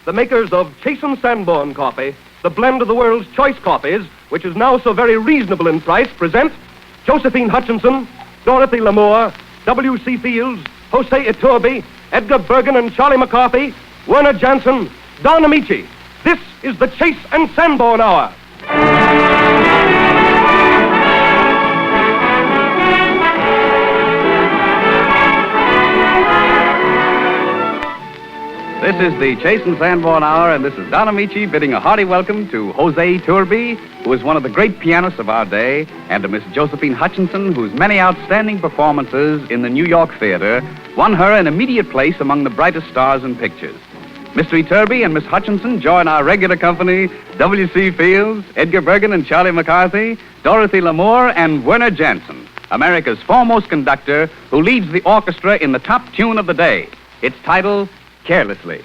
the makers of Chasen Sandborn coffee, the blend of the world's choice coffees, which is now so very reasonable in price, present Josephine Hutchinson, Dorothy Lamour, W.C. Fields, Jose Iturbi, Edgar Bergen and Charlie McCarthy, Werner Jansen, Don Ameche. This is the Chase and Sandborn Hour. This is the Chase and Sandborn Hour, and this is Don Ameche bidding a hearty welcome to Jose Iturbi, who is one of the great pianists of our day, and to Miss Josephine Hutchinson, whose many outstanding performances in the New York theater won her an immediate place among the brightest stars in pictures. Mr. Iturbi and Miss Hutchinson join our regular company, W.C. Fields, Edgar Bergen and Charlie McCarthy, Dorothy Lamour, and Werner Jansen, America's foremost conductor, who leads the orchestra in the top tune of the day. Its title, Carelessly.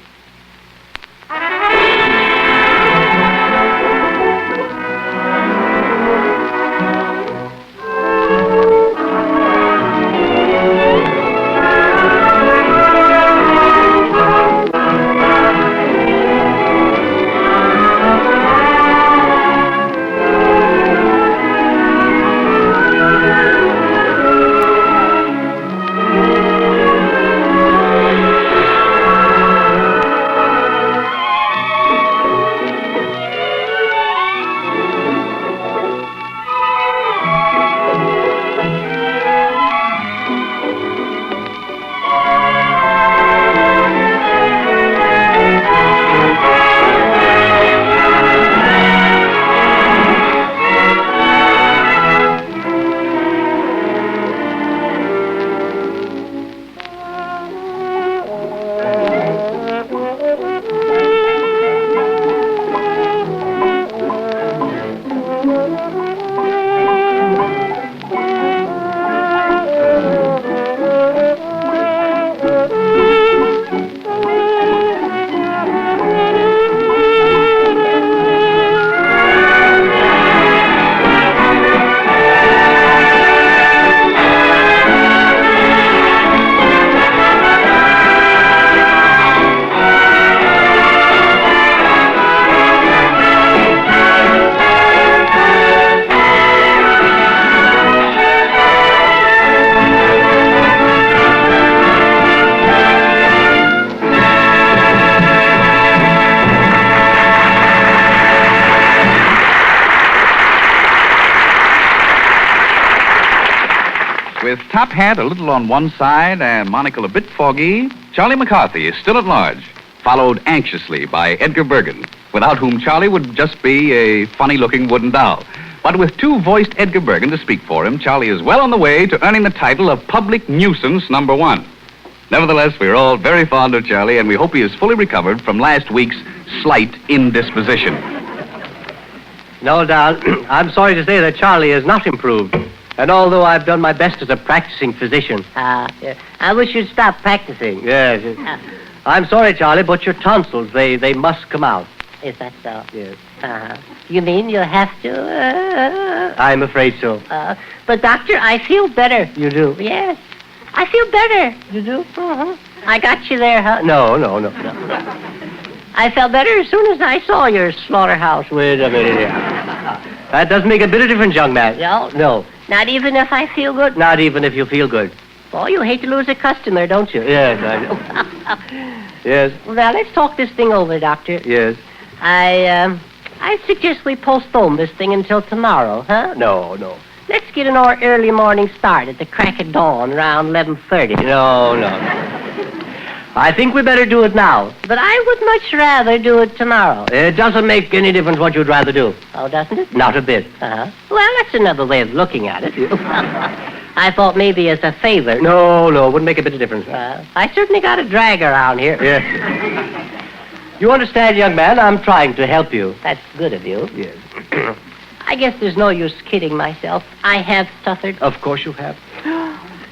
With top hat a little on one side and monocle a bit foggy, Charlie McCarthy is still at large, followed anxiously by Edgar Bergen, without whom Charlie would just be a funny-looking wooden doll. But with two-voiced Edgar Bergen to speak for him, Charlie is well on the way to earning the title of Public Nuisance #1. Nevertheless, we're all very fond of Charlie, and we hope he is fully recovered from last week's slight indisposition. No, Don, I'm sorry to say that Charlie has not improved. And although I've done my best as a practicing physician... Yeah. I wish you'd stop practicing. Yes. I'm sorry, Charlie, but your tonsils, they must come out. Is that so? Yes. You mean you'll have to? I'm afraid so. But, Doctor, I feel better. You do? Yes. I feel better. You do? Uh-huh. I got you there, huh? No. I felt better as soon as I saw your slaughterhouse. Wait a minute here. That doesn't make a bit of difference, young man. No? No. Not even if I feel good? Not even if you feel good. Oh, you hate to lose a customer, don't you? Yes, I know. Yes. Well, now, let's talk this thing over, Doctor. Yes. I suggest we postpone this thing until tomorrow, huh? No. Let's get an early morning start at the crack of dawn around 11:30. No. I think we better do it now. But I would much rather do it tomorrow. It doesn't make any difference what you'd rather do. Oh, doesn't it? Not a bit. Uh-huh. Well, that's another way of looking at it. I thought maybe as a favor. No, wouldn't make a bit of difference. I certainly got a drag around here. Yes. You understand, young man, I'm trying to help you. That's good of you. Yes. I guess there's no use kidding myself. I have suffered. Of course you have.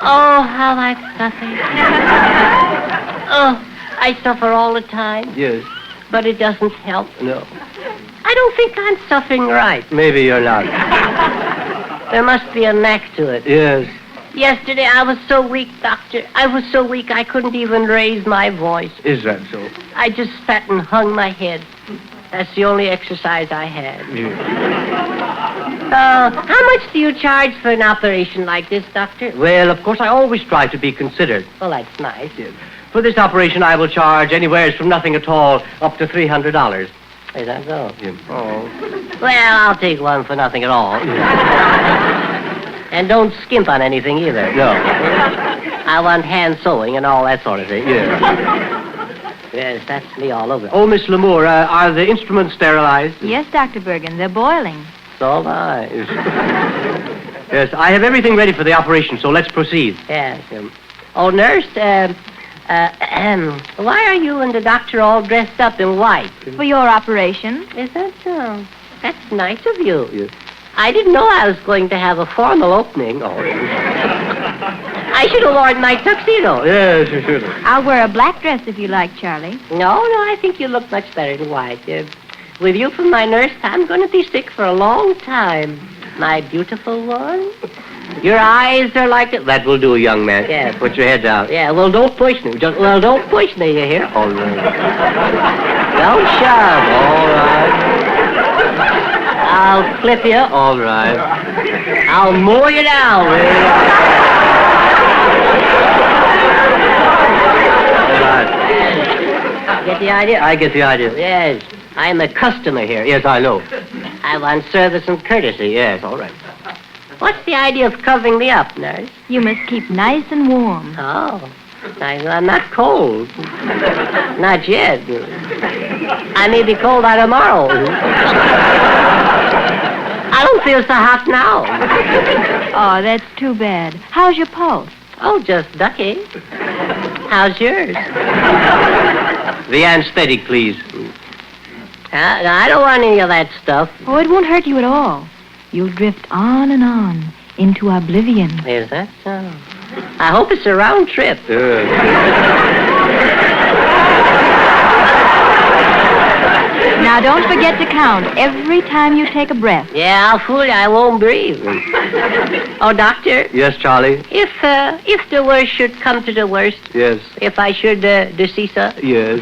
Oh, how I've suffered. Oh, I suffer all the time. Yes. But it doesn't help. No. I don't think I'm suffering right. Maybe you're not. There must be a knack to it. Yes. Yesterday I was so weak, Doctor. I was so weak I couldn't even raise my voice. Is that so? I just sat and hung my head. That's the only exercise I had. How much do you charge for an operation like this, Doctor? Well, of course, I always try to be considerate. Well, that's nice. For this operation, I will charge anywhere from nothing at all up to $300. Is that so? Yeah. Oh. Well, I'll take one for nothing at all. And don't skimp on anything either. No. I want hand sewing and all that sort of thing. Yeah. Yes, that's me all over. Oh, Miss Lamour, are the instruments sterilized? Yes, Dr. Bergen, they're boiling. So nice. Yes, I have everything ready for the operation, so let's proceed. Yes. Oh, nurse, why are you and the doctor all dressed up in white? For your operation. Is that so? That's nice of you. Yes. I didn't know I was going to have a formal opening. Oh. I should have worn my tuxedo. Yes, you should. I'll wear a black dress if you like, Charlie. No, I think you look much better in white. With you for my nurse, I'm going to be sick for a long time. My beautiful one. Your eyes are like it. That will do, young man. Yes. Put your head down. Yeah, well, don't push me. Don't push me, you hear? All right. Don't shove. All right. I'll clip you. All right. I'll mow you down. All right. Get the idea? I get the idea. Yes. I'm a customer here. Yes, I know. I want service and courtesy. Yes, all right. What's the idea of covering me up, nurse? You must keep nice and warm. Oh. I'm not cold. Not yet. I may be cold by tomorrow. I don't feel so hot now. Oh, that's too bad. How's your pulse? Oh, just ducky. How's yours? The anesthetic, please. I don't want any of that stuff. Oh, it won't hurt you at all. You'll drift on and on into oblivion. Is that so? I hope it's a round trip. Now, don't forget to count every time you take a breath. Yeah, I'll fool you. I won't breathe. Oh, doctor, Yes, Charlie. if the worst should come to the worst, Yes. if I should decease, Yes.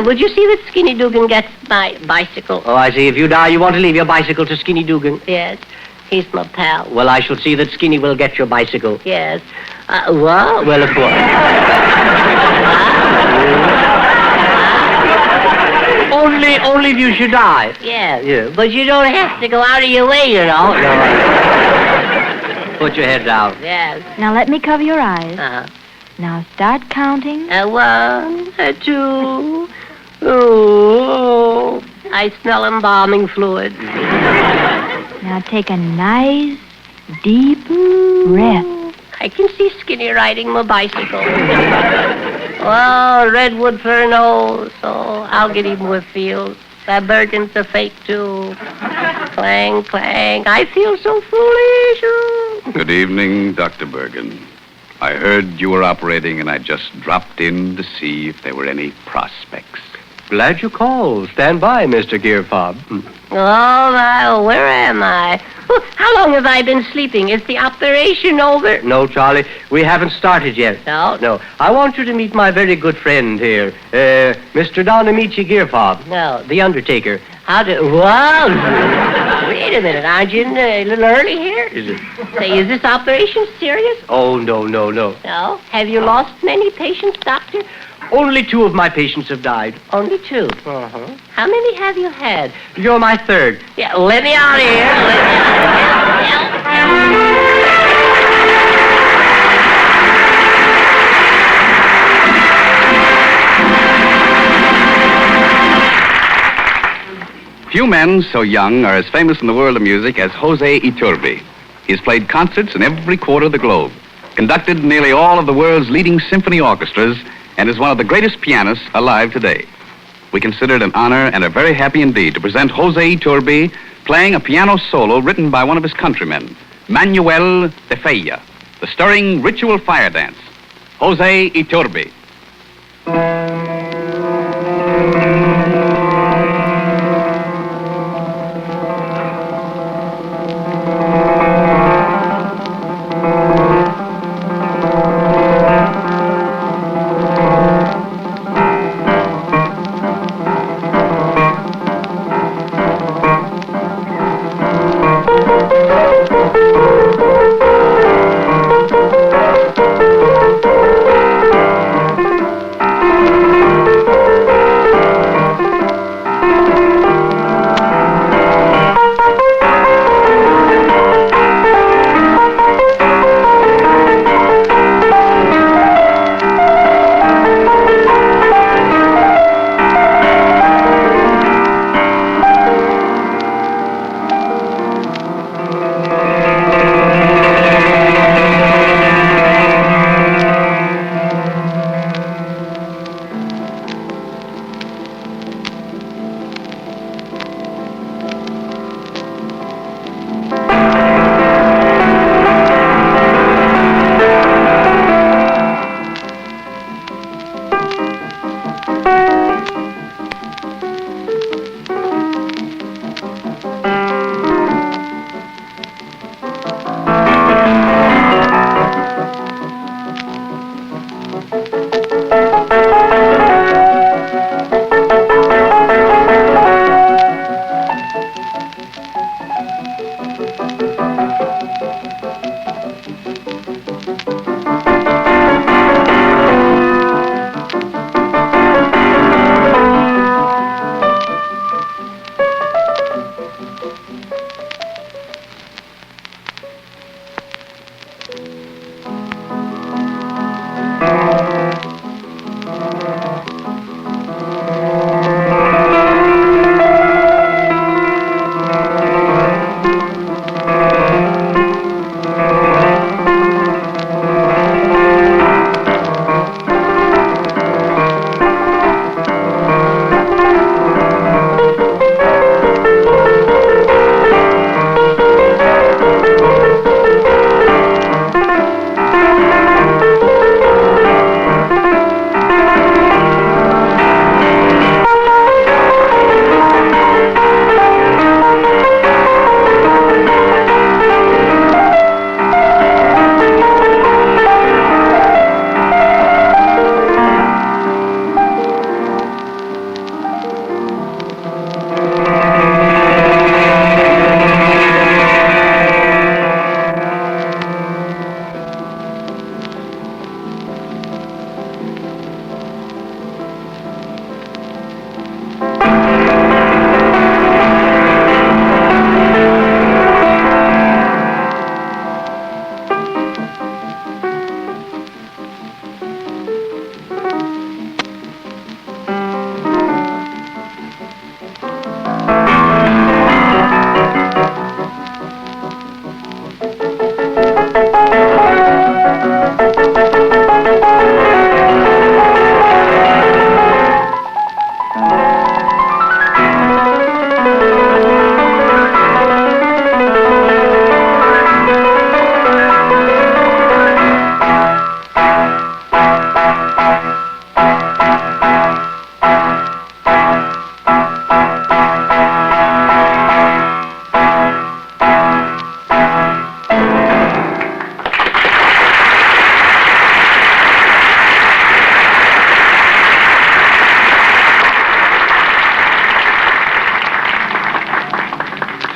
would you see that Skinny Dugan gets my bicycle? Oh, I see. If you die, you want to leave your bicycle to Skinny Dugan. Yes, he's my pal. Well, I shall see that Skinny will get your bicycle. Yes. What? Well, of course. Only if you should die. Yes. Yeah. But you don't have to go out of your way, you know. Put your head down. Yes. Now, let me cover your eyes. Uh-huh. Now, start counting. 1, 2. Oh, I smell embalming fluid. Now, take a nice, deep breath. I can see Skinny riding my bicycle. Oh, redwood for a nose. Oh, I'll get even with fields. That Bergen's a fake, too. Clang, clang. I feel so foolish. Good evening, Dr. Bergen. I heard you were operating, and I just dropped in to see if there were any prospects. Glad you called. Stand by, Mr. Gearfob. Oh, my, where am I? Oh, how long have I been sleeping? Is the operation over? No, Charlie, we haven't started yet. No? No. I want you to meet my very good friend here, Mr. Don Ameche Gearfob. No. The Undertaker. Whoa! Wait a minute, aren't you a little early here? Is it? Say, is this operation serious? Oh, no. No? Have you lost many patients, doctor? Only 2 of my patients have died. Only 2. Uh-huh. How many have you had? You're my 3rd. Yeah, let me out of here. Few men so young are as famous in the world of music as Jose Iturbi. He's played concerts in every quarter of the globe, conducted nearly all of the world's leading symphony orchestras, and is one of the greatest pianists alive today. We consider it an honor and are very happy indeed to present Jose Iturbi playing a piano solo written by one of his countrymen, Manuel de Falla, the stirring ritual fire dance. Jose Iturbi.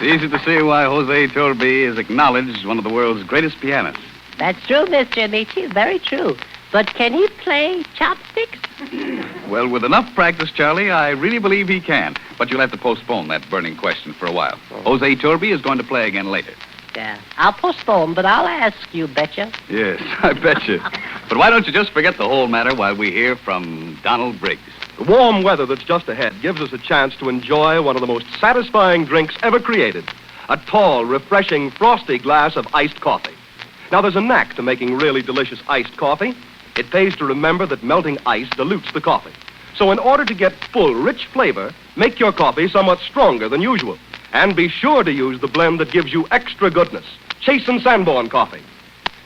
Easy to see why Jose Iturbi is acknowledged as one of the world's greatest pianists. That's true, Mr. Ameche. Very true. But can he play chopsticks? Well, with enough practice, Charlie, I really believe he can. But you'll have to postpone that burning question for a while. Jose Iturbi is going to play again later. Yeah, I'll postpone, but I'll ask you, betcha. Yes, I bet you. But why don't you just forget the whole matter while we hear from Donald Briggs? The warm weather that's just ahead gives us a chance to enjoy one of the most satisfying drinks ever created. A tall, refreshing, frosty glass of iced coffee. Now, there's a knack to making really delicious iced coffee. It pays to remember that melting ice dilutes the coffee. So in order to get full, rich flavor, make your coffee somewhat stronger than usual. And be sure to use the blend that gives you extra goodness. Chase & Sandborn coffee.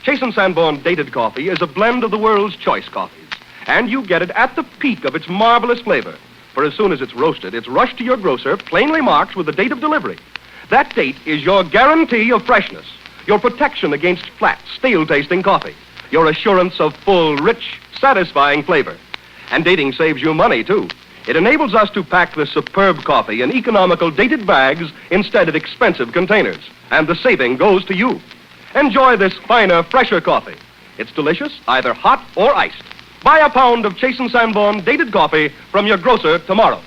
Chase & Sandborn dated coffee is a blend of the world's choice coffees. And you get it at the peak of its marvelous flavor. For as soon as it's roasted, it's rushed to your grocer, plainly marked with the date of delivery. That date is your guarantee of freshness, your protection against flat, stale-tasting coffee, your assurance of full, rich, satisfying flavor. And dating saves you money, too. It enables us to pack this superb coffee in economical dated bags instead of expensive containers. And the saving goes to you. Enjoy this finer, fresher coffee. It's delicious, either hot or iced. Buy a pound of Chase & Sandborn dated coffee from your grocer tomorrow.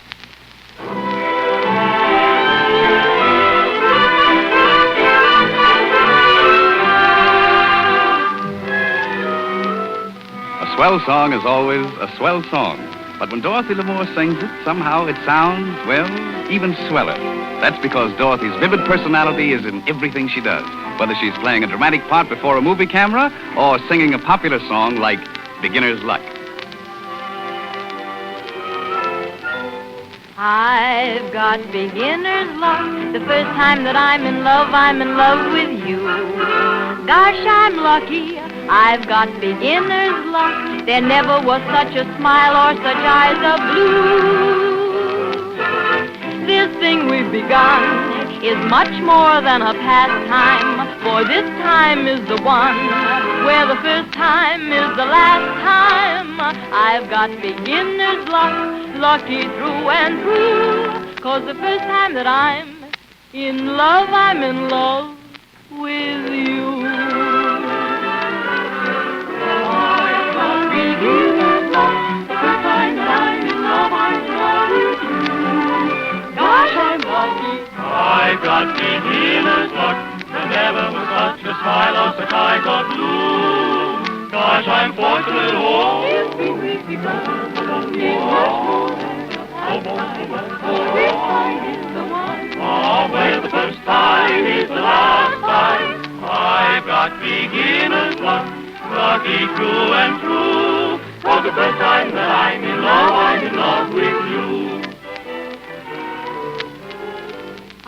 A swell song is always a swell song. But when Dorothy Lamour sings it, somehow it sounds, well, even sweller. That's because Dorothy's vivid personality is in everything she does, whether she's playing a dramatic part before a movie camera or singing a popular song like Beginner's Luck. I've got beginner's luck. The first time that I'm in love with you. Gosh, I'm lucky. I've got beginner's luck. There never was such a smile or such eyes of blue. This thing we've begun is much more than a pastime, for this time is the one where the first time is the last time. I've got beginner's luck, lucky through and through, 'cause the first time that I'm in love with you. I've got beginner's luck, the first time that I'm in love with you. Gosh, I'm lucky. I've got beginner's luck. There never was such a smile or such eyes of blue. Gosh, I'm fortunate, oh. It's because the love is much more than a pastime. This time is the one. Oh, where the first time is the last time. I've got beginner's luck, lucky through and through. For the first time that I'm in love with you.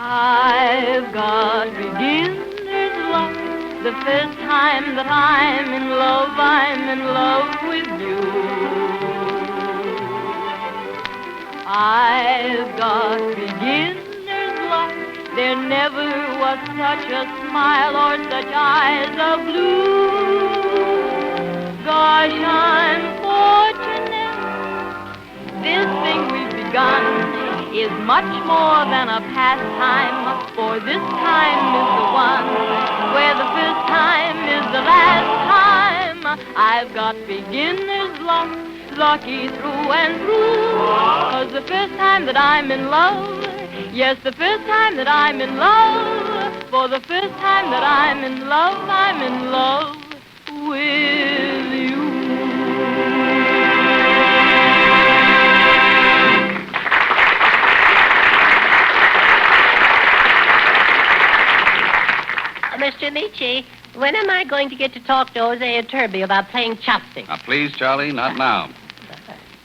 I've got beginner's luck. The first time that I'm in love with you. I've got beginner's luck. There never was such a smile or such eyes of blue. Gosh, I'm fortunate. This thing we've begun is much more than a pastime, for this time is the one where the first time is the last time. I've got beginner's luck, lucky through and through, 'cause the first time that I'm in love, yes, the first time that I'm in love, for the first time that I'm in love with you. Mr. Ameche, when am I going to get to talk to Jose Iturbi about playing chopsticks? Now, please, Charlie, not now.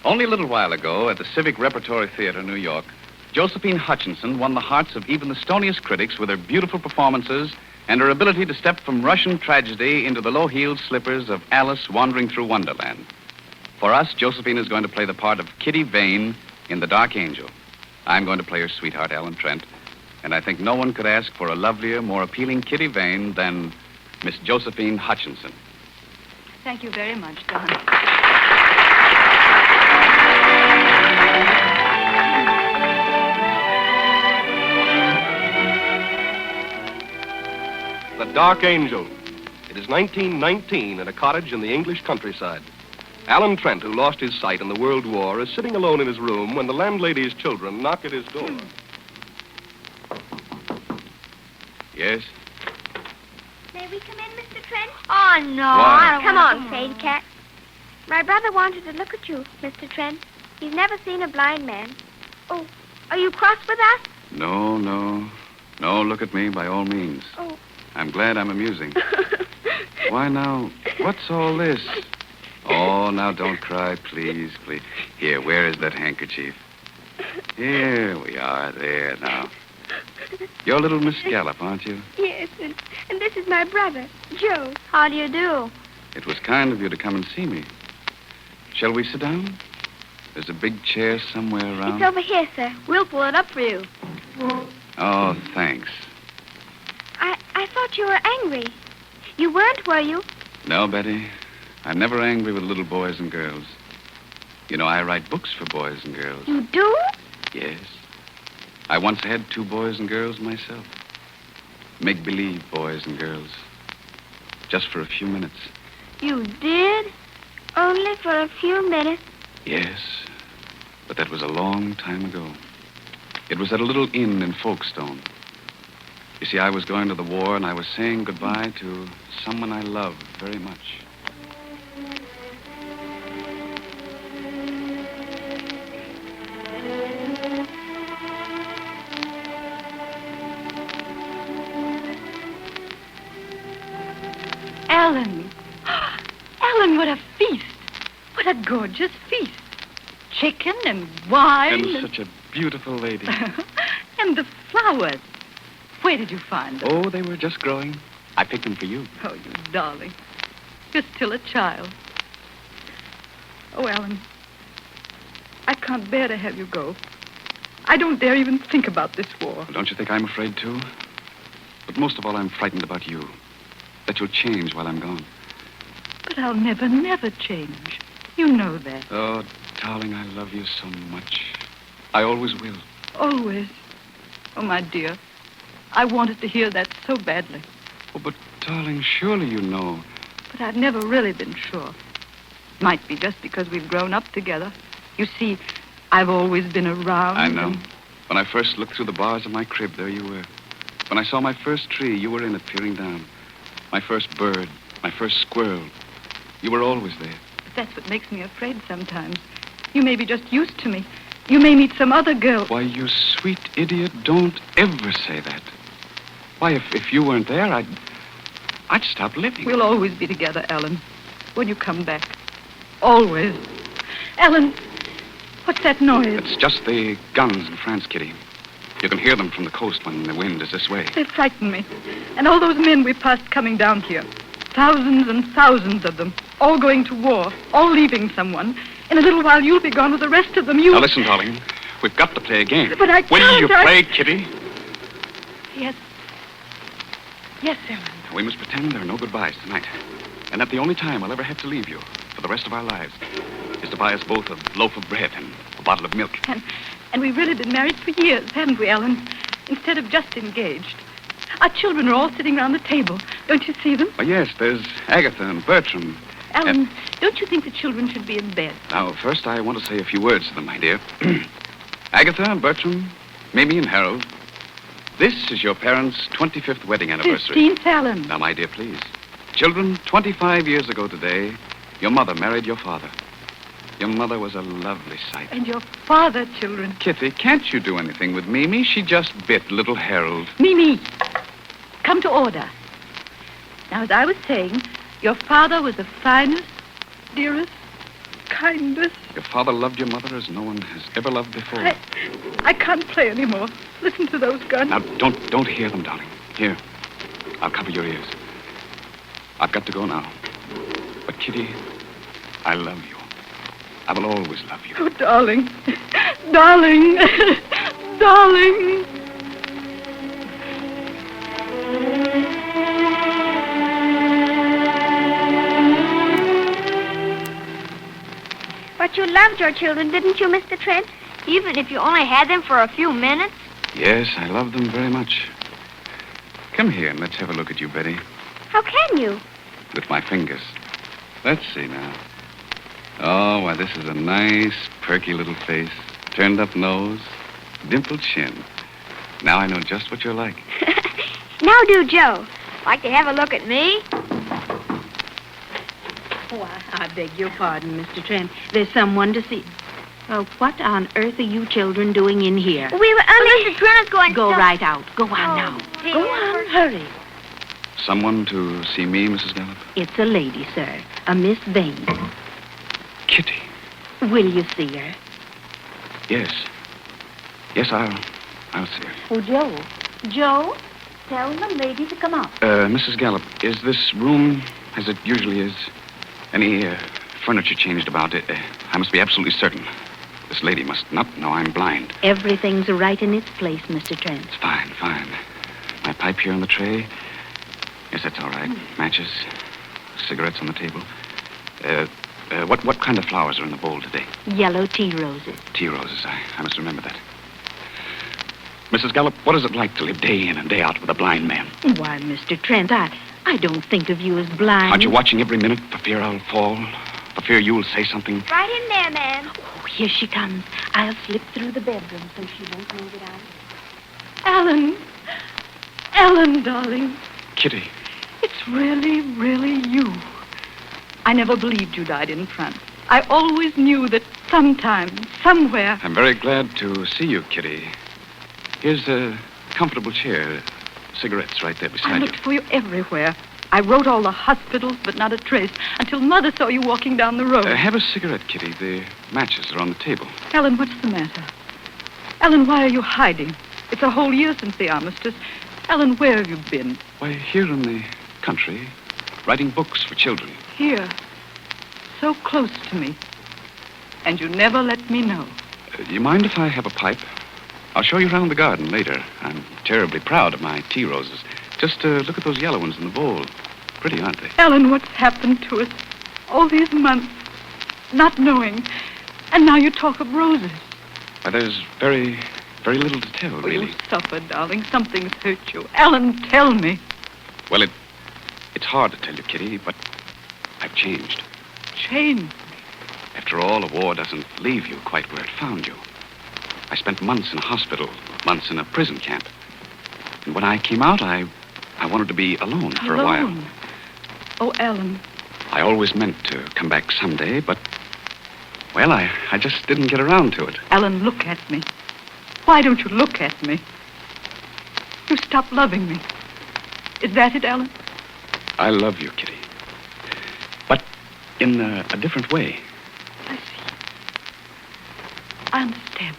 Only a little while ago, at the Civic Repertory Theater, New York, Josephine Hutchinson won the hearts of even the stoniest critics with her beautiful performances and her ability to step from Russian tragedy into the low-heeled slippers of Alice wandering through Wonderland. For us, Josephine is going to play the part of Kitty Vane in The Dark Angel. I'm going to play her sweetheart, Alan Trent. And I think no one could ask for a lovelier, more appealing Kitty Vane than Miss Josephine Hutchinson. Thank you very much, Don. The Dark Angel. It is 1919 in a cottage in the English countryside. Alan Trent, who lost his sight in the World War, is sitting alone in his room when the landlady's children knock at his door. Yes? May we come in, Mr. Trent? Oh, no. Why? I don't Come want on, to Sadie Cat. My brother wanted to look at you, Mr. Trent. He's never seen a blind man. Oh, are you cross with us? No. No, look at me by all means. Oh. I'm glad I'm amusing. Why now, what's all this? Oh, now don't cry, please. Here, where is that handkerchief? Here we are, there now. You're little Miss Gallup, aren't you? Yes, and this is my brother, Joe. How do you do? It was kind of you to come and see me. Shall we sit down? There's a big chair somewhere around. It's over here, sir. We'll pull it up for you. Oh, thanks. I thought you were angry. You weren't, were you? No, Betty. I'm never angry with little boys and girls. You know, I write books for boys and girls. You do? Yes. I once had 2 boys and girls myself. Make-believe boys and girls. Just for a few minutes. You did? Only for a few minutes? Yes. But that was a long time ago. It was at a little inn in Folkestone. You see, I was going to the war, and I was saying goodbye to someone I loved very much. Ellen. Ellen, what a feast. What a gorgeous feast. Chicken and wine. And such a beautiful lady. And the flowers. Where did you find them? Oh, they were just growing. I picked them for you. Oh, you darling. You're still a child. Oh, Ellen. I can't bear to have you go. I don't dare even think about this war. Well, don't you think I'm afraid, too? But most of all, I'm frightened about you. That you'll change while I'm gone. But I'll never, never change. You know that. Oh, darling, I love you so much. I always will. Always. Oh, my dear. I wanted to hear that so badly. Oh, but, darling, surely you know. But I've never really been sure. Might be just because we've grown up together. You see, I've always been around. I know. When I first looked through the bars of my crib, there you were. When I saw my first tree, you were in it, peering down. My first bird, my first squirrel. You were always there. But that's what makes me afraid sometimes. You may be just used to me. You may meet some other girl. Why, you sweet idiot, don't ever say that. Why, if you weren't there, I'd stop living. We'll always be together, Ellen. When you come back. Always. Ellen, what's that noise? It's just the guns in France, Kitty. You can hear them from the coast when the wind is this way. They frighten me. And all those men we passed coming down here. Thousands and thousands of them. All going to war. All leaving someone. In a little while, you'll be gone with the rest of them. Now, listen, darling. We've got to play a game. But I can't. Will you play, Kitty? Yes. Yes, Ellen. We must pretend there are no goodbyes tonight. And that the only time I'll ever have to leave you for the rest of our lives is to buy us both a loaf of bread and a bottle of milk. And we've really been married for years, haven't we, Ellen? Instead of just engaged. Our children are all sitting around the table. Don't you see them? Oh, yes, there's Agatha and Bertram. Ellen, don't you think the children should be in bed? Now, first, I want to say a few words to them, my dear. Agatha, Bertram, Mimi, and Harold. This is your parents' 25th wedding anniversary. 15th, Ellen. Now, my dear, please. Children, 25 years ago today, your mother married your father. Your mother was a lovely sight. And your father, children. Kitty, can't you do anything with Mimi? She just bit little Harold. Mimi, come to order. Now, as I was saying, your father was the finest, dearest, kindest. Your father loved your mother as no one has ever loved before. I can't play anymore. Listen to those guns. Now, don't hear them, darling. Here, I'll cover your ears. I've got to go now. But, Kitty, I love you. I will always love you. Oh, darling. Darling. Darling. But you loved your children, didn't you, Mr. Trent? Even if you only had them for a few minutes? Yes, I love them very much. Come here and let's have a look at you, Betty. How can you? With my fingers. Let's see now. Oh, why, this is a nice, perky little face. Turned up nose, dimpled chin. Now I know just what you're like. Now do Joe. Like to have a look at me? Oh, I beg your pardon, Mr. Trent. There's someone to see. Well, what on earth are you children doing in here? We were only... Mr. Trent is going Go to... right out. Go on now. dear. Go on, hurry. Someone to see me, Mrs. Gallup? It's a lady, sir. A Miss Vane. Kitty. Will you see her? Yes. Yes, I'll see her. Oh, Joe. Joe, tell the lady to come up. Mrs. Gallup, is this room as it usually is? Any furniture changed about it? I must be absolutely certain. This lady must not know I'm blind. Everything's right in its place, Mr. Trent. It's fine, fine. My pipe here on the tray. Yes, that's all right. Matches. Cigarettes on the table. What kind of flowers are in the bowl today? Yellow tea roses. Tea roses. I must remember that. Mrs. Gallup, what is it like to live day in and day out with a blind man? Why, Mr. Trent, I don't think of you as blind. Aren't you watching every minute for fear I'll fall? For fear you'll say something? Right in there, ma'am. Oh, here she comes. I'll slip through the bedroom so she won't know that I'm... Ellen, darling. Kitty. It's really, really you. I never believed you died in France. I always knew that sometime, somewhere... I'm very glad to see you, Kitty. Here's a comfortable chair. Cigarettes right there beside you. I looked for you everywhere. I wrote all the hospitals, but not a trace, until Mother saw you walking down the road. Have a cigarette, Kitty. The matches are on the table. Ellen, what's the matter? Ellen, why are you hiding? It's a whole year since the armistice. Ellen, where have you been? Why, here in the country, writing books for children. Here. So close to me. And you never let me know. You mind if I have a pipe? I'll show you around the garden later. I'm terribly proud of my tea roses. Just look at those yellow ones in the bowl. Pretty, aren't they? Ellen, what's happened to us? All these months, not knowing. And now you talk of roses. Why, there's very little to tell, really. You suffer, darling. Something's hurt you. Ellen, tell me. Well, it's hard to tell you, Kitty, but I've changed. Changed? After all, a war doesn't leave you quite where it found you. I spent months in a hospital, months in a prison camp. And when I came out, I wanted to be alone for a while. Oh, Ellen. I always meant to come back someday, but, well, I just didn't get around to it. Ellen, look at me. Why don't you look at me? You stopped loving me. Is that it, Ellen? I love you, Kitty. But in a different way. I see. I understand.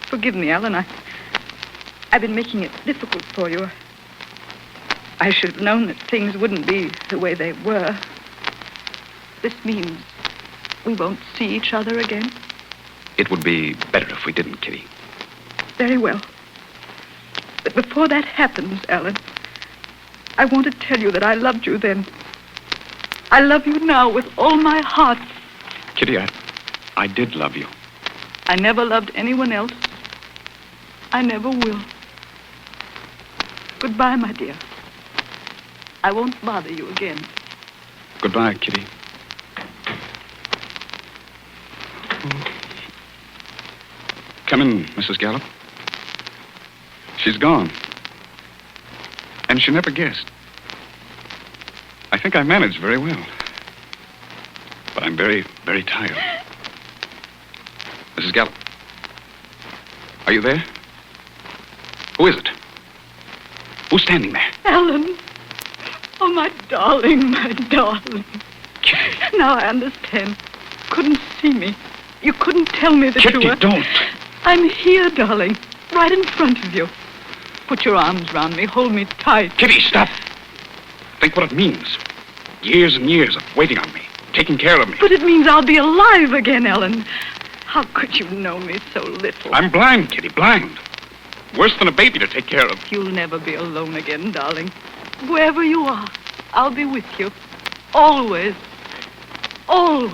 Forgive me, Ellen. I've been making it difficult for you. I should have known that things wouldn't be the way they were. This means we won't see each other again. It would be better if we didn't, Kitty. Very well. But before that happens, Ellen, I want to tell you that I loved you then. I love you now with all my heart. Kitty, I did love you. I never loved anyone else. I never will. Goodbye, my dear. I won't bother you again. Goodbye, Kitty. Come in, Mrs. Gallup. She's gone. And she never guessed. I think I managed very well. But I'm very, very tired. Mrs. Gallup, are you there? Who is it? Who's standing there? Ellen. Oh, my darling, my darling. Now I understand. Couldn't see me. You couldn't tell me that Kitty, you were... don't. I'm here, darling. Right in front of you. Put your arms round me. Hold me tight. Kitty, stop. Think what it means. Years and years of waiting on me, taking care of me. But it means I'll be alive again, Ellen. How could you know me so little? I'm blind, Kitty, blind. Worse than a baby to take care of. You'll never be alone again, darling. Wherever you are, I'll be with you. Always. Always.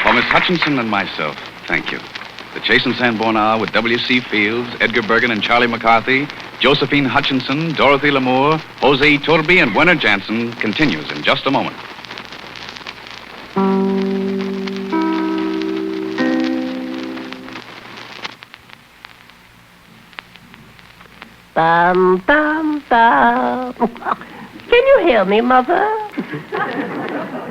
For Miss Hutchinson and myself, thank you. The Chase and Sandborn Hour with W.C. Fields, Edgar Bergen and Charlie McCarthy, Josephine Hutchinson, Dorothy Lamour, Jose Iturbi, and Werner Jansen continues in just a moment. Bum, bum, bum. Can you hear me, Mother?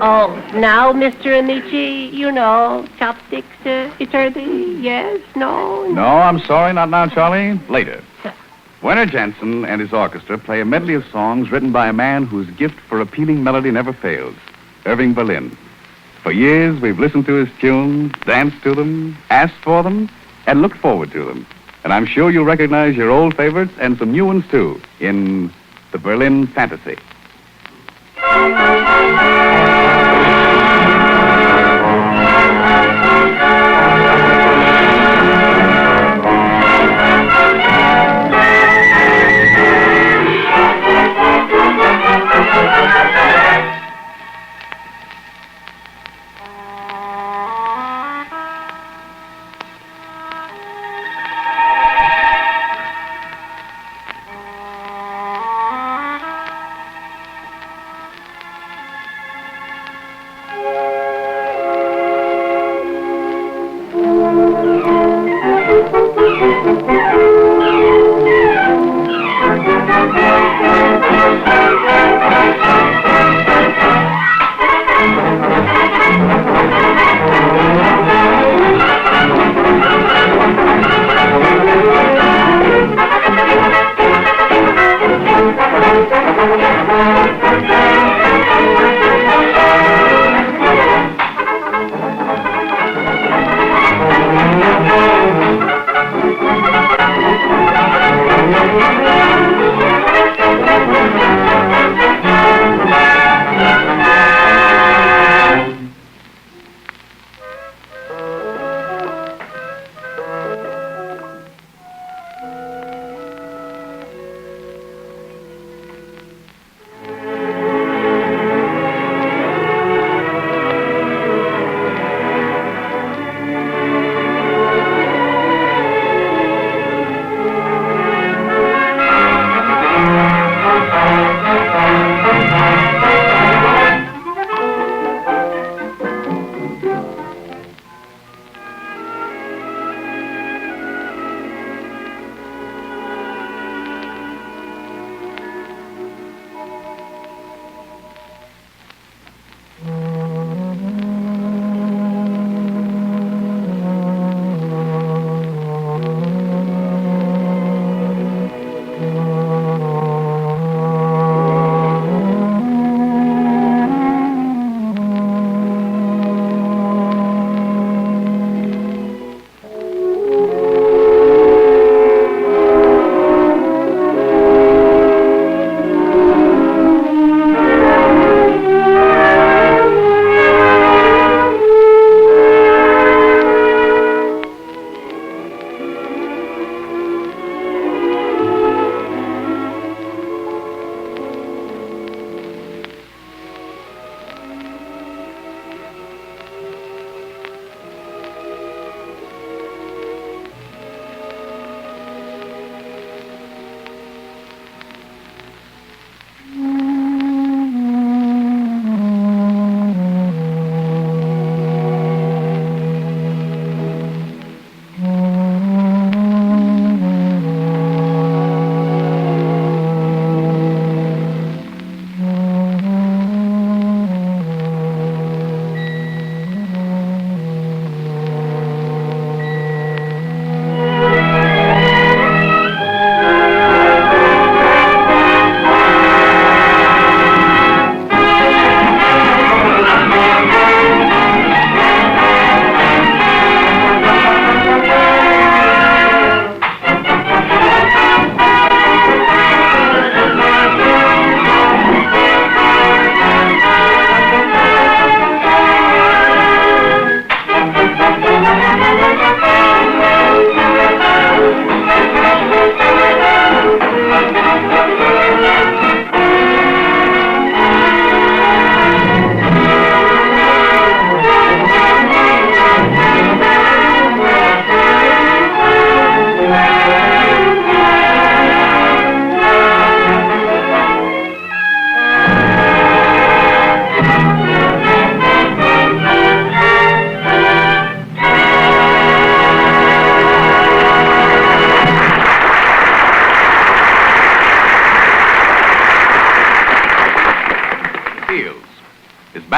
Oh, now, Mr. Ameche, you know, chopsticks, Iturbi, yes, no? No, I'm sorry, not now, Charlie. Later. Werner Jansen and his orchestra play a medley of songs written by a man whose gift for appealing melody never fails, Irving Berlin. For years, we've listened to his tunes, danced to them, asked for them, and looked forward to them. And I'm sure you'll recognize your old favorites and some new ones, too, in the Berlin Fantasy.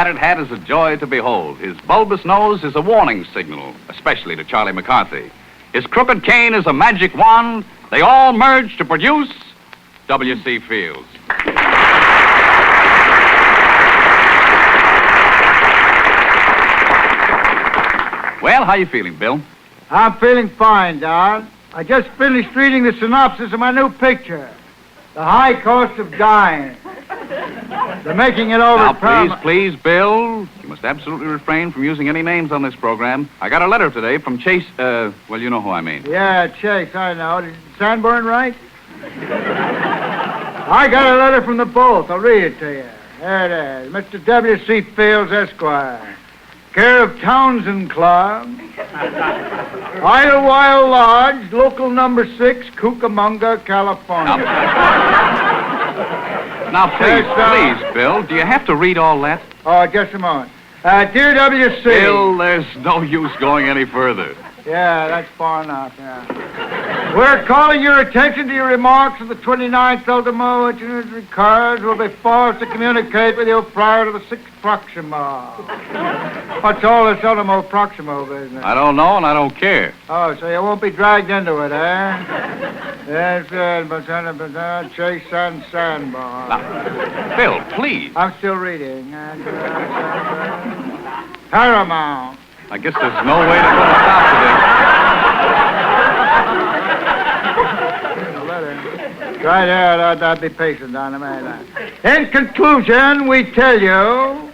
battered hat is a joy to behold. His bulbous nose is a warning signal, especially to Charlie McCarthy. His crooked cane is a magic wand. They all merge to produce W.C. Fields. Well, how you feeling, Bill? I'm feeling fine, Don. I just finished reading the synopsis of my new picture, The High Cost of Dying. They're making it over. Now, please, Bill. You must absolutely refrain from using any names on this program. I got a letter today from Chase, well, you know who I mean. Yeah, Chase, I know. Is Sandborn right? I got a letter from the both. I'll read it to you. There it is. Mr. W.C. Fields, Esquire. Care of Townsend Club. Idlewild Lodge, local number 6, Cucamonga, California. Now, please, Bill, do you have to read all that? Oh, just a moment. Dear W.C. Bill, there's no use going any further. Yeah, that's far enough, yeah. We're calling your attention to your remarks of the 29th ultimo, which cards will be forced to communicate with you prior to the 6th Proximo. What's all this ultimo Proximo business? I don't know, and I don't care. Oh, so you won't be dragged into it, eh? Yes, good. Chase and Sandborn. Now, Bill, please. I'm still reading. Paramount. I guess there's no way to put a stop to this. Right here, I'd be patient, Don. In conclusion, we tell you,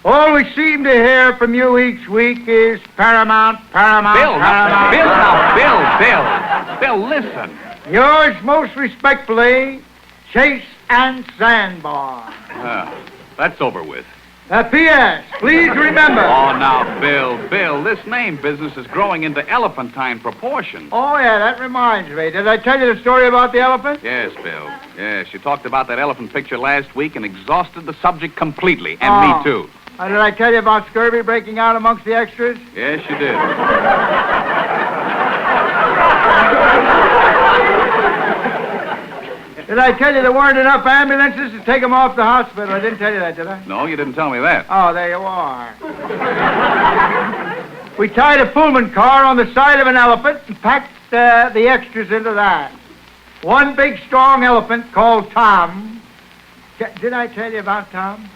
all we seem to hear from you each week is Paramount. Bill, listen. Yours most respectfully, Chase and Sandborn. That's over with. P.S. Please remember. Oh, now, Bill, this name business is growing into elephantine proportions. Oh, yeah, that reminds me. Did I tell you the story about the elephant? Yes, Bill. Yes, you talked about that elephant picture last week and exhausted the subject completely, and me too. Did I tell you about scurvy breaking out amongst the extras? Yes, you did. Did I tell you there weren't enough ambulances to take them off the hospital? I didn't tell you that, did I? No, you didn't tell me that. Oh, there you are. We tied a Pullman car on the side of an elephant and packed the extras into that. One big, strong elephant called Tom. Did I tell you about Tom?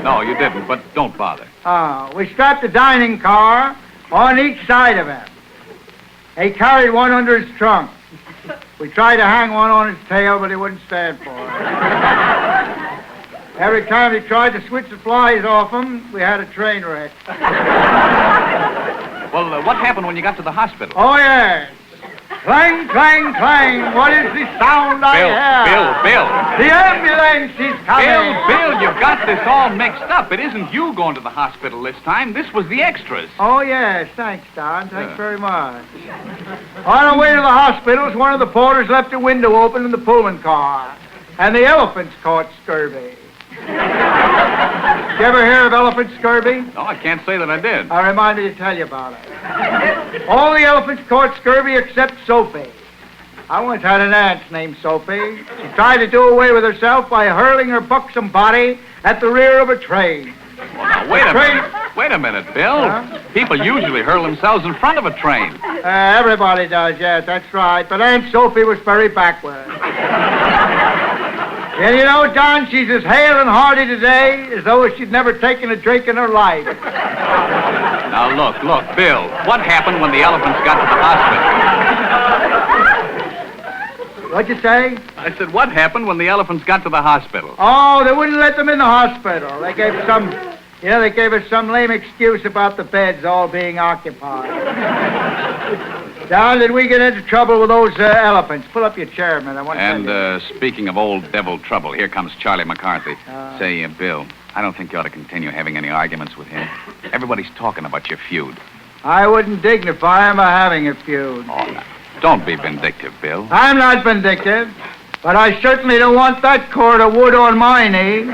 No, you didn't, but don't bother. We strapped a dining car on each side of him. He carried one under his trunk. We tried to hang one on his tail, but he wouldn't stand for it. Every time he tried to switch the flies off him, we had a train wreck. Well, what happened when you got to the hospital? Oh, yes. Clang, clang, clang. What is the sound I hear? Bill. The ambulance is coming. Bill, you've got this all mixed up. It isn't you going to the hospital this time. This was the extras. Oh, yes. Thanks, Don. Thanks very much. On our way to the hospitals, one of the porters left a window open in the Pullman car, and the elephants caught scurvy. Did you ever hear of elephant scurvy? No, I can't say that I did. I reminded you to tell you about it. All the elephants caught scurvy except Sophie. I once had an aunt named Sophie. She tried to do away with herself by hurling her buxom body at the rear of a train. Well, now, wait a minute, Bill. Huh? People usually hurl themselves in front of a train. Everybody does, yes, that's right. But Aunt Sophie was very backward. And you know, Don, she's as hale and hearty today as though she'd never taken a drink in her life. Now, look, Bill, what happened when the elephants got to the hospital? What'd you say? I said, what happened when the elephants got to the hospital? Oh, they wouldn't let them in the hospital. They gave us some lame excuse about the beds all being occupied. Don, did we get into trouble with those elephants? Pull up your chair, man. I want to tell you. Speaking of old devil trouble, here comes Charlie McCarthy. Say, Bill, I don't think you ought to continue having any arguments with him. Everybody's talking about your feud. I wouldn't dignify him by having a feud. Oh, no. Don't be vindictive, Bill. I'm not vindictive, but I certainly don't want that cord of wood on my knee.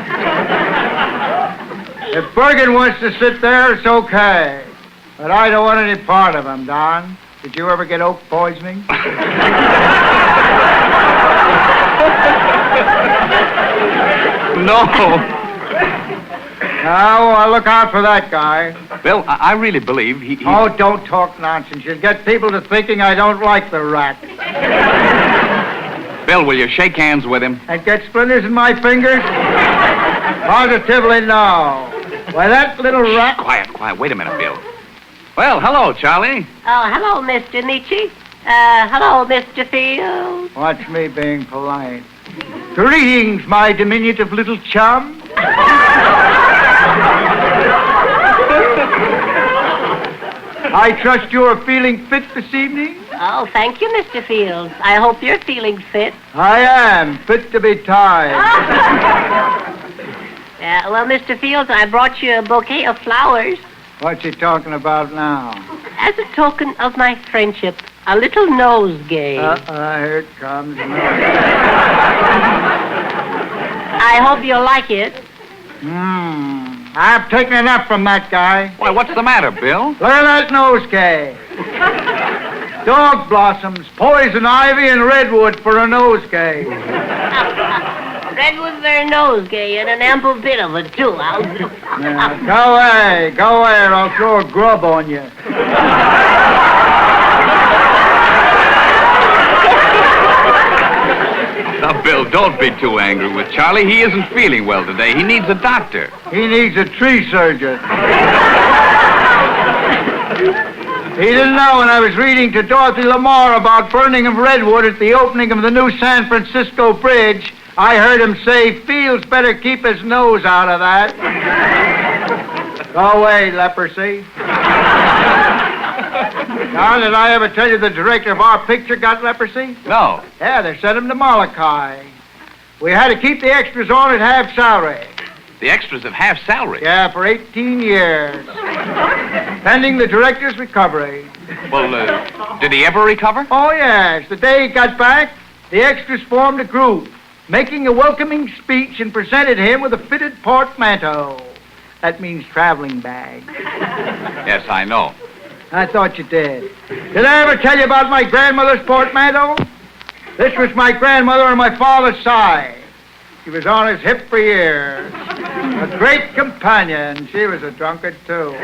If Bergen wants to sit there, it's okay. But I don't want any part of him, Don. Did you ever get oak poisoning? No. Now, I'll look out for that guy. Bill, I really believe he... Oh, don't talk nonsense. You'll get people to thinking I don't like the rat. Bill, will you shake hands with him? And get splinters in my fingers? Positively no. Why, that little rat... Quiet. Wait a minute, Bill. Well, hello, Charlie. Oh, hello, Mr. Nietzsche. Hello, Mr. Fields. Watch me being polite. Greetings, my diminutive little chum. I trust you are feeling fit this evening? Oh, thank you, Mr. Fields. I hope you're feeling fit. I am, fit to be tied. Well, Mr. Fields, I brought you a bouquet of flowers. What you talking about now? As a token of my friendship, a little nosegay. Here it comes. I hope you'll like it. I've taken enough from that guy. Why, what's the matter, Bill? Look at that nosegay. Dog blossoms, poison ivy, and redwood for a nosegay. Redwood for a nosegay, and an ample bit of it, too. Go away, or I'll throw a grub on you. Now, Bill, don't be too angry with Charlie. He isn't feeling well today. He needs a doctor. He needs a tree surgeon. He didn't know when I was reading to Dorothy Lamour about burning of redwood at the opening of the new San Francisco Bridge, I heard him say, Fields better keep his nose out of that. Go away, leprosy. Now, did I ever tell you the director of our picture got leprosy? No. Yeah, they sent him to Molokai. We had to keep the extras on at half salary. The extras have half salary. Yeah, for 18 years. Pending the director's recovery. Well, did he ever recover? Oh, yes. The day he got back, the extras formed a group, making a welcoming speech and presented him with a fitted portmanteau. That means traveling bag. Yes, I know. I thought you did. Did I ever tell you about my grandmother's portmanteau? This was my grandmother on my father's side. She was on his hip for years. A great companion. She was a drunkard, too.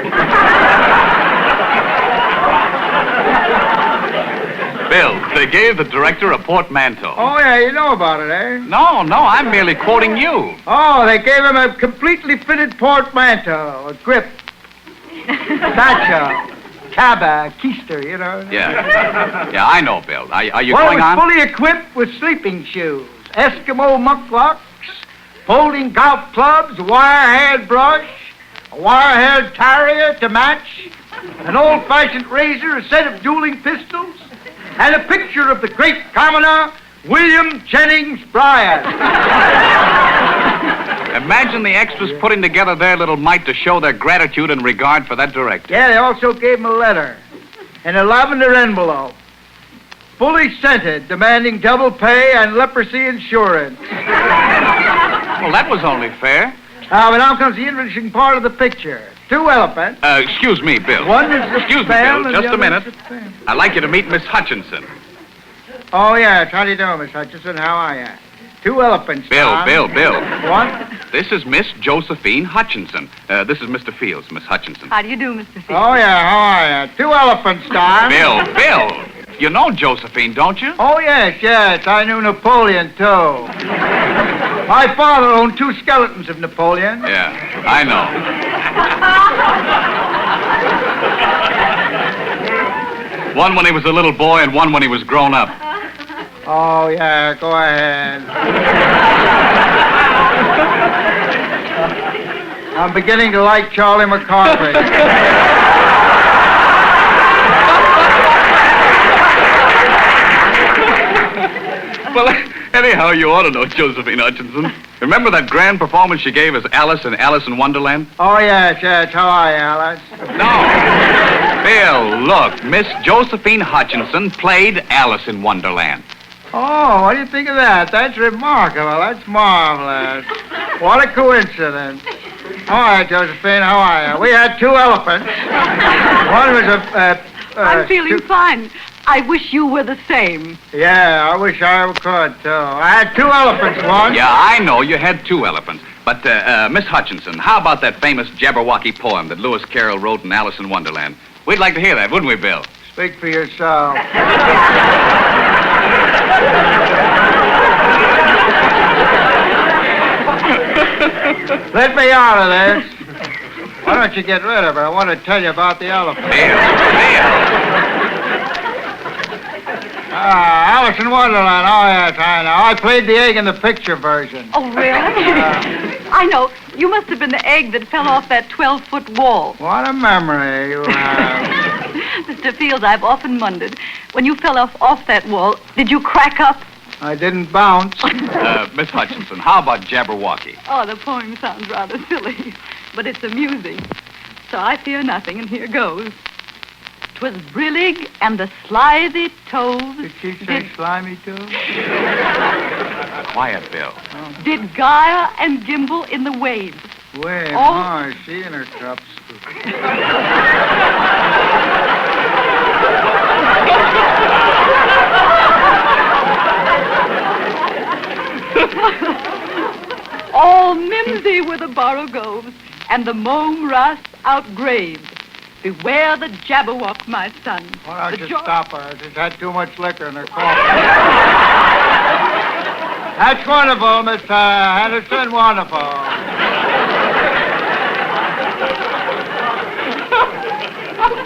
Bill, they gave the director a portmanteau. Oh, yeah, you know about it, eh? No, I'm merely quoting you. Oh, they gave him a completely fitted portmanteau, a grip, satchel, cabba, keister, you know. Yeah, I know, Bill. Are you well, going on? it was fully equipped with sleeping shoes, Eskimo mucklocks, folding golf clubs, a wire-haired brush, a wire-haired terrier to match, an old-fashioned razor, a set of dueling pistols, and a picture of the great commoner, William Jennings Bryan. Imagine the extras putting together their little mite to show their gratitude and regard for that director. Yeah, they also gave him a letter in a lavender envelope, fully scented, demanding double pay and leprosy insurance. Well, that was only fair. But now comes the interesting part of the picture. 2 elephants. Excuse me, Bill. One is the Excuse me, spell Bill, and just the a minute. other is the spell. I'd like you to meet Miss Hutchinson. Oh, yes. How do you do, Miss Hutchinson? How are you? 2 elephants, Bill. What? This is Miss Josephine Hutchinson. This is Mr. Fields, Miss Hutchinson. How do you do, Mr. Fields? Oh, yeah. How are you? 2 elephants, Don. Bill. You know Josephine, don't you? Oh, yes. I knew Napoleon, too. My father owned 2 skeletons of Napoleon. Yeah, I know. One when he was a little boy and one when he was grown up. Oh, yeah, go ahead. I'm beginning to like Charlie McCarthy. Well, anyhow, you ought to know Josephine Hutchinson. Remember that grand performance she gave as Alice in Alice in Wonderland? Oh, yes. How are you, Alice? No. Bill, look, Miss Josephine Hutchinson played Alice in Wonderland. Oh, what do you think of that? That's remarkable. That's marvelous. What a coincidence. All right, Josephine, how are you? We had 2 elephants. One was I'm feeling fine. I wish you were the same. Yeah, I wish I could, too. I had 2 elephants once. Yeah, I know you had 2 elephants. But, Miss Hutchinson, how about that famous Jabberwocky poem that Lewis Carroll wrote in Alice in Wonderland? We'd like to hear that, wouldn't we, Bill? Speak for yourself. Let me out of this. Why don't you get rid of her? I want to tell you about the elephant. Alice in Wonderland. Oh, yes, I know. I played the egg in the picture version. Oh, really? I know. You must have been the egg that fell off that 12-foot wall. What a memory you have. Mr. Fields, I've often wondered, when you fell off that wall, did you crack up? I didn't bounce. Miss Hutchinson, how about Jabberwocky? Oh, the poem sounds rather silly, but it's amusing. So I fear nothing, and here goes. 'Twas brillig and the slithy toves. Did she say slimy toes? Quiet, Bill. Did gyre and gimble in the waves. Wait, Oh. she and her cups. All mimsy were the borogoves, and the mome rasp outgraved. Beware the Jabberwock, my son. Why don't The you jo- stop her? She's had too much liquor in her coffee. That's wonderful, Miss Henderson. Wonderful.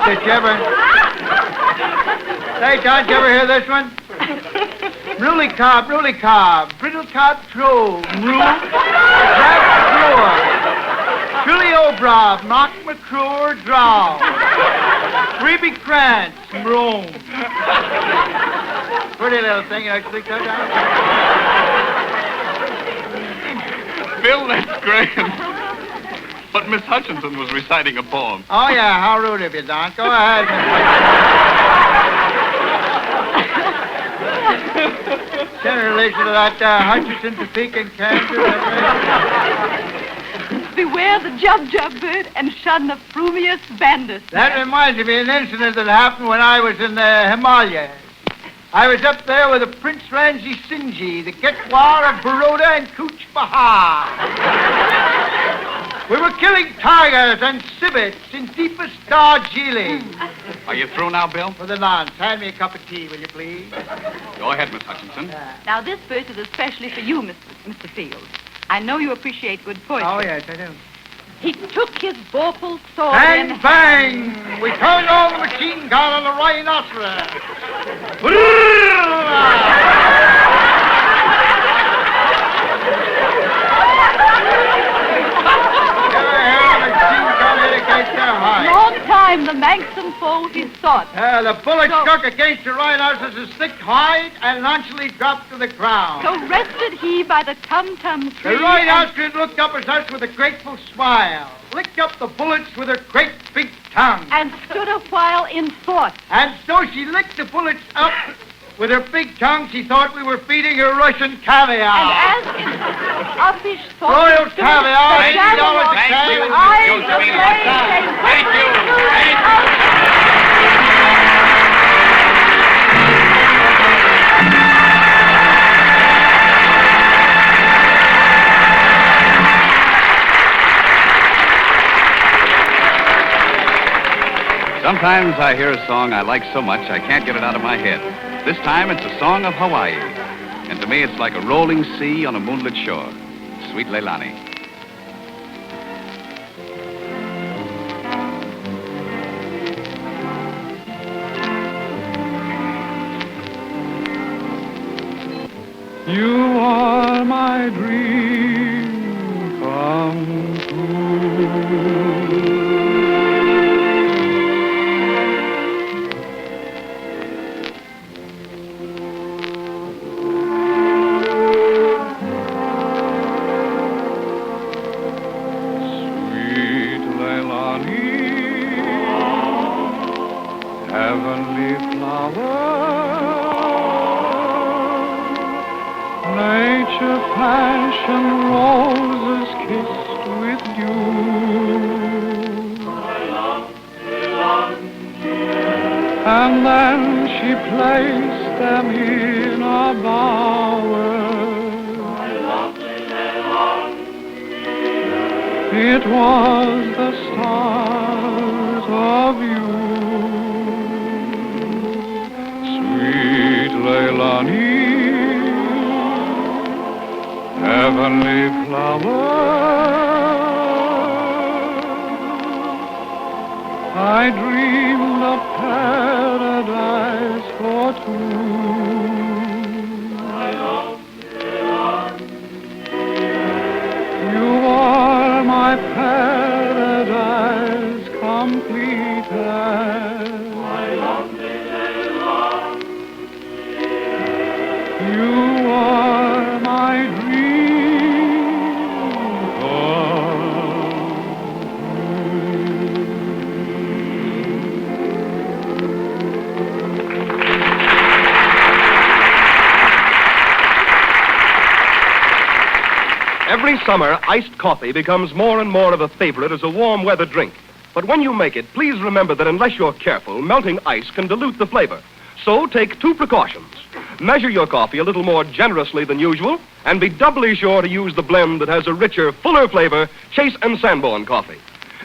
Did you ever... Say, John, did you ever hear this one? Ruley cob, brittle cob trove, rule, Jack McClure, Trilly O'Brab, Knock McClure, draw, Freebie Krantz, Rome. Pretty little thing, you know, you think that down? Bill, that's grand. But Miss Hutchinson was reciting a poem. Oh, yeah, how rude of you, Don. Go ahead, Miss Send her relation to that Hutchinson, Topeka, and Kansas. Beware the jub bird and shun the frumious bandit. That reminds me of an incident that happened when I was in the Himalayas. I was up there with the Prince Ranji Singhi, the Ketwar of Baroda, and Cooch Bahar. We were killing tigers and civets in deepest Darjeeling. Are you through now, Bill? For the nonce, hand me a cup of tea, will you please? Go ahead, Miss Hutchinson. Now, this verse is especially for you, Mr. Fields. I know you appreciate good poetry. Oh, yes, I do. He took his vorpal sword Bang, and... bang! We turned on the machine gun on the rhinoceros. Long time the manxome foe he sought. The bullet struck against the rhinoceros' thick hide and nonchalantly dropped to the ground. So rested he by the tum-tum tree. The rhinoceros looked up at us with a grateful smile, licked up the bullets with her great big tongue, and stood a while in thought. And so she licked the bullets up with her big tongue. She thought we were feeding her Russian caviar. And as in uppish thought... Royal caviar, the Jabberwock with eyes aflame came quickly through the Sometimes I hear a song I like so much I can't get it out of my head. This time it's a song of Hawaii. And to me it's like a rolling sea on a moonlit shore. Sweet Leilani. You are my dream come true. Sweet Leilani, heavenly flower. Nature fashioned roses kissed with you. And then she placed them in a bower. It was the stars of you, sweet Leilani, heavenly flower. I dreamed of paradise for two. You are my paradise completed. You are my dream come Every summer, iced coffee becomes more and more of a favorite as a warm weather drink. But when you make it, please remember that unless you're careful, melting ice can dilute the flavor. So take two precautions. Measure your coffee a little more generously than usual, and be doubly sure to use the blend that has a richer, fuller flavor, Chase and Sandborn coffee.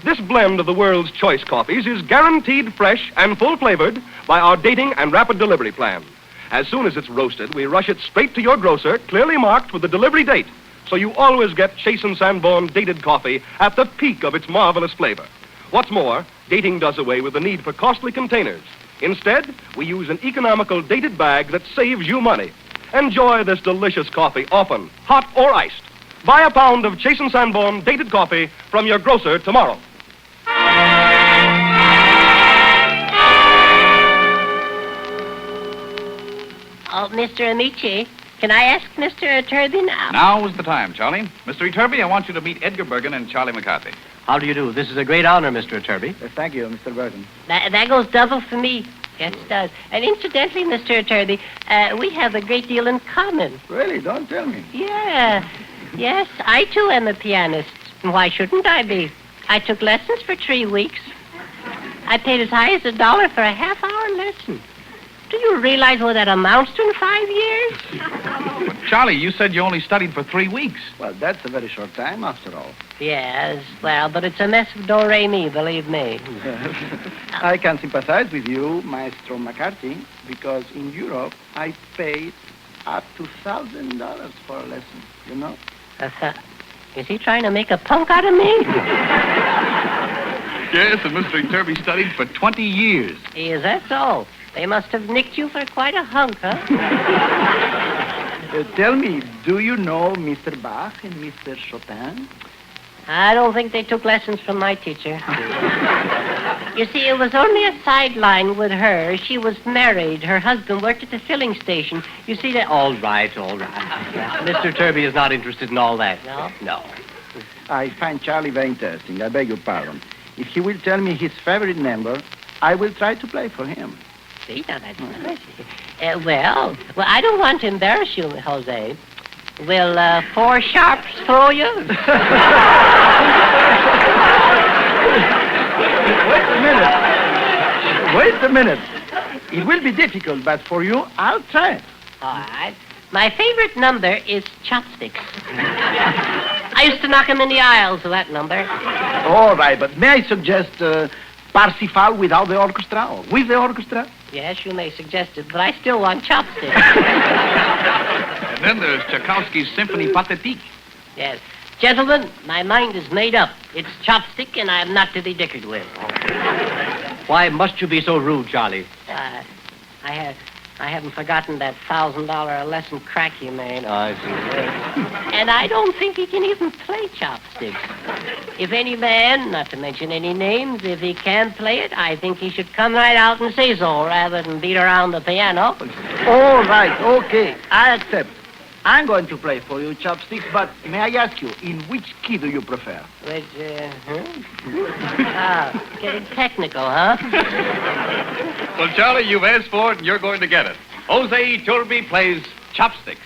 This blend of the world's choice coffees is guaranteed fresh and full-flavored by our dating and rapid delivery plan. As soon as it's roasted, we rush it straight to your grocer, clearly marked with the delivery date, so you always get Chase and Sandborn dated coffee at the peak of its marvelous flavor. What's more, dating does away with the need for costly containers. Instead, we use an economical dated bag that saves you money. Enjoy this delicious coffee often, hot or iced. Buy a pound of Chase and Sandborn dated coffee from your grocer tomorrow. Oh, Mr. Ameche, can I ask Mr. Iturbi now? Now is the time, Charlie. Mr. Iturbi, I want you to meet Edgar Bergen and Charlie McCarthy. How do you do? This is a great honor, Mr. Iturbi. Thank you, Mr. Bergen. That goes double for me. Yes, it does. And incidentally, Mr. Iturbi, we have a great deal in common. Really? Don't tell me. Yeah. Yes, I too am a pianist. And why shouldn't I be? I took lessons for 3 weeks. I paid as high as $1 for a half-hour lesson. Do you realize what that amounts to in 5 years? But Charlie, you said you only studied for 3 weeks. Well, that's a very short time, after all. Yes, well, but it's a mess of do-re-mi, believe me. I can sympathize with you, Maestro McCarthy, because in Europe, I paid up to $1,000 for a lesson, you know? Is he trying to make a punk out of me? Yes, and Mr. Iturbi studied for 20 years. Is that so? They must have nicked you for quite a hunk, huh? Tell me, do you know Mr. Bach and Mr. Chopin? I don't think they took lessons from my teacher. You see, it was only a sideline with her. She was married. Her husband worked at the filling station. You see that... All right, all right. Mr. Iturbi is not interested in all that. No? No. I find Charlie very interesting. I beg your pardon. If he will tell me his favorite number, I will try to play for him. See, now that's nice. Well, I don't want to embarrass you, Jose. Will 4 sharps throw you? Wait a minute. It will be difficult, but for you, I'll try it. All right. My favorite number is chopsticks. I used to knock him in the aisles with that number. All right, but may I suggest Parsifal without the orchestra or with the orchestra? Yes, you may suggest it, but I still want chopsticks. And then there's Tchaikovsky's Symphony Pathétique. Yes. Gentlemen, my mind is made up. It's chopstick, and I am not to be dickered with. Why must you be so rude, Charlie? I haven't forgotten that $1,000 a lesson crack you made. Oh, I see. And I don't think he can even play chopsticks. If any man, not to mention any names, if he can play it, I think he should come right out and say so rather than beat around the piano. All right, okay, I accept. I'm going to play for you, chopsticks, but may I ask you, in which key do you prefer? Which, getting technical, huh? Well, Charlie, you've asked for it, and you're going to get it. Jose Iturbi plays chopsticks.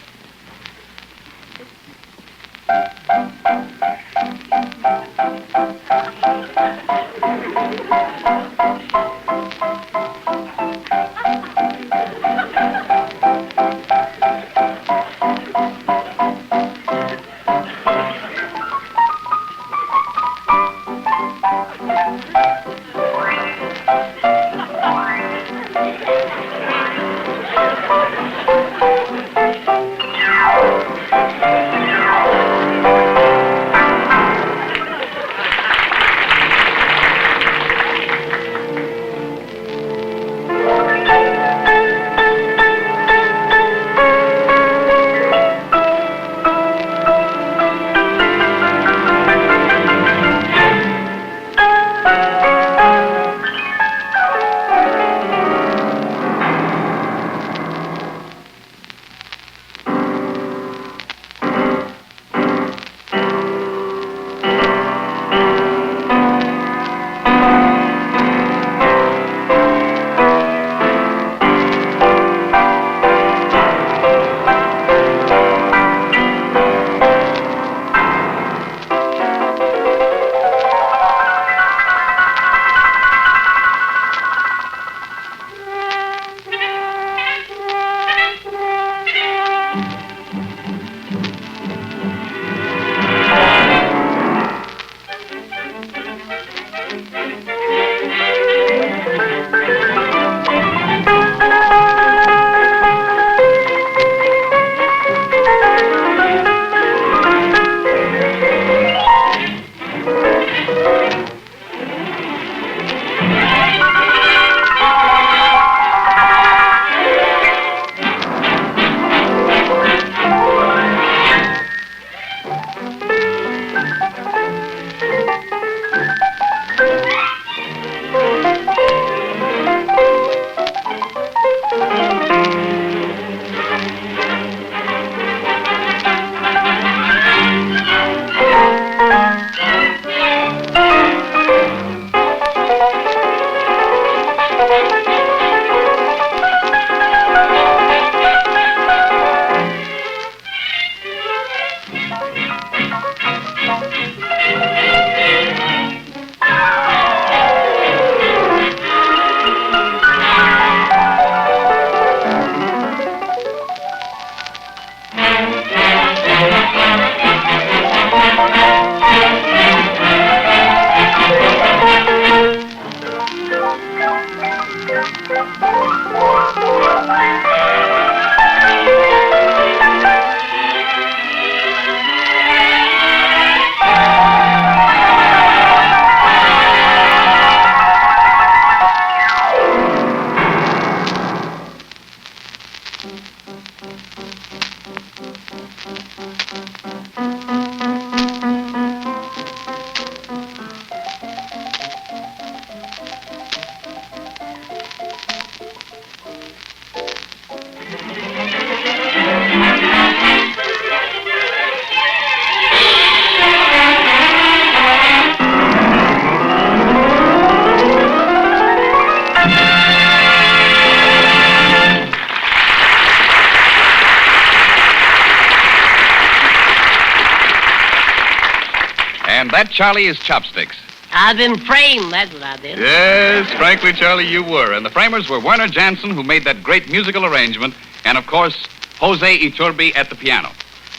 And that, Charlie, is chopsticks. I've been framed, that's what I did. Yes, frankly, Charlie, you were. And the framers were Werner Jansen, who made that great musical arrangement, and, of course, Jose Iturbi at the piano.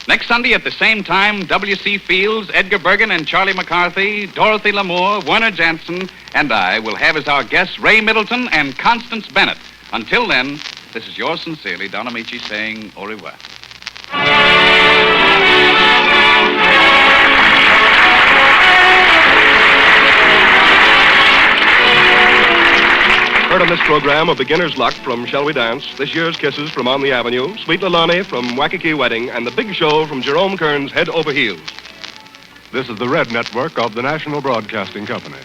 Next Sunday at the same time, W.C. Fields, Edgar Bergen, and Charlie McCarthy, Dorothy Lamour, Werner Jansen, and I will have as our guests Ray Middleton and Constance Bennett. Until then, this is yours sincerely, Don Ameche, saying au revoir. Heard on this program, A Beginner's Luck from Shall We Dance, This Year's Kisses from On the Avenue, Sweet Lalani from Waikiki Wedding, and The Big Show from Jerome Kern's Head Over Heels. This is the Red Network of the National Broadcasting Company.